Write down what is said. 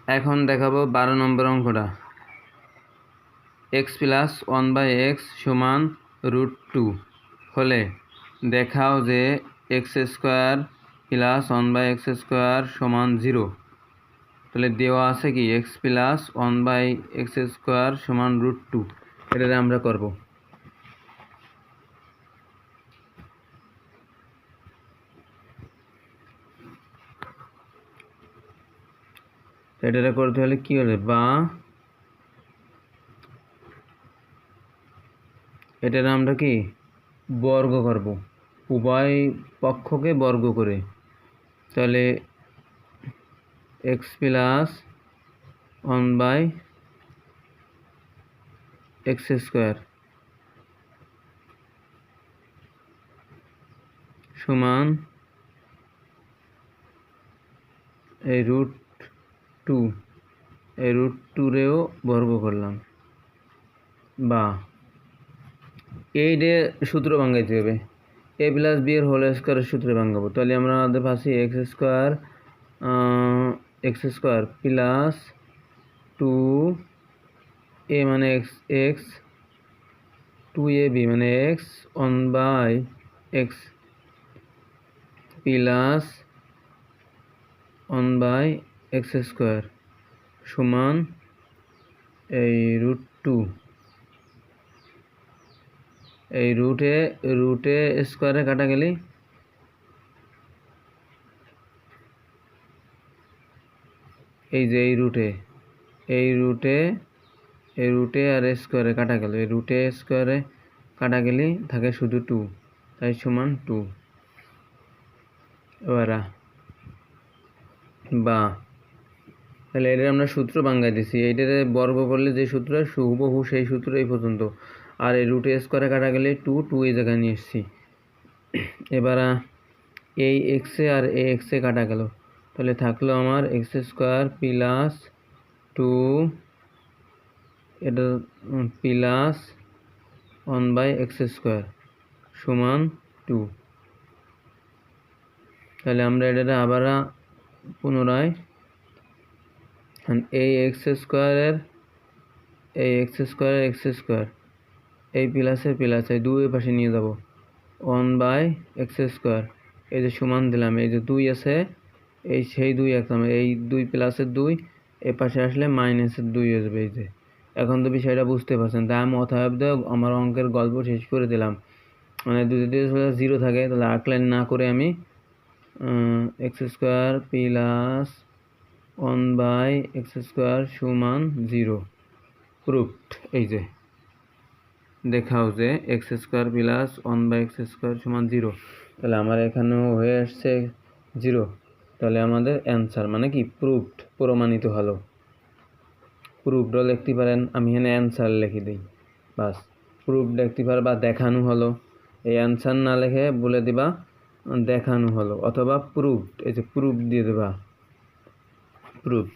এখন দেখাবো 12 নম্বর অঙ্কটা। x প্লাস 1/x সমান √2 হলে দেখাও যে x square plus 1/x square সমান 0। তাহলে দেওয়া আছে কি x প্লাস 1/x স্কোয়ার সমান √2, এটা আমরা করব। এটা করতে হলে কি হবে, বা এটার আমরা কি বর্গ করব, উভয় পক্ষকে বর্গ করে। তাহলে x প্লাস 1/x স্কোয়ার সমান এই √2, এই √2-রেও বর্গ করলাম, বা এইটা সূত্র ভাঙাইতে হবে। a প্লাস বি এর হোল স্কোয়ারের সূত্রে ভাঙাবো। তাহলে আমরা আমাদের পাচ্ছি x স্কোয়ার প্লাস 2a মানে x 2ab মানে x 1/x plus 1/x square সমান এই √2, এই রুটে স্কোয়ারে কাটা গেলে এই যে এই রুটে আর স্কোয়ারে কাটা গেল, এই রুটে স্কোয়ারে কাটা গেলে থাকে শুধু 2, তাই সমান 2। এবার বা তাহলে এটা আমরা সূত্র বাঙ্গাই দিছি, এইটারে বর্গ করলে যে সূত্র হুবহু সেই সূত্র এই পর্যন্ত। আর এই রুটে স্কোয়ারে কাটা গেলে 2 এই জায়গায় নিয়ে এসেছি। এবার এই এক্সে আর এই এক্সে কাটা গেল, তাহলে থাকলো আমার x স্কোয়ার প্লাস 2 এটা প্লাস 1/x স্কোয়ার সমান 2। তাহলে আমরা এটা আবার পুনরায় এই x স্কোয়ার এই প্লাসের প্লাস এই 2 পাশে নিয়ে যাব, 1/x স্কোয়ার এই যে সমান দিলাম, এই যে 2 আছে, এই সেই 2 একদম এই 2 প্লাসের 2 এই পাশে আসলে মাইনাসের 2 হয়ে যাবে। এই যে এখন তো বিষয়টা বুঝতে পারছেন, তাই আমি অতএব আমার অঙ্কের গল্প শেষ করে দিলাম। মানে যদি 0 থাকে তাহলে আর্ক লাইন না করে আমি x square plus 1/x square সমান 0 প্রুফড। এই যে দেখাও যে x square plus 1/x square সমান 0, তাহলে আমার এখানেও হয়ে আসছে 0। তাহলে আমাদের অ্যান্সার মানে কি প্রুফড, প্রমাণিত হলো। প্রুফডও লিখতে পারেন, আমি এখানে অ্যান্সার লিখে দিই, বাস প্রুফড লিখতে পারে, বা দেখানো হলো। এই অ্যান্সার না লিখে বলে দিবা দেখানো হলো, অথবা প্রুফড, এই যে প্রুফ দিয়ে দেবা, প্রুফ।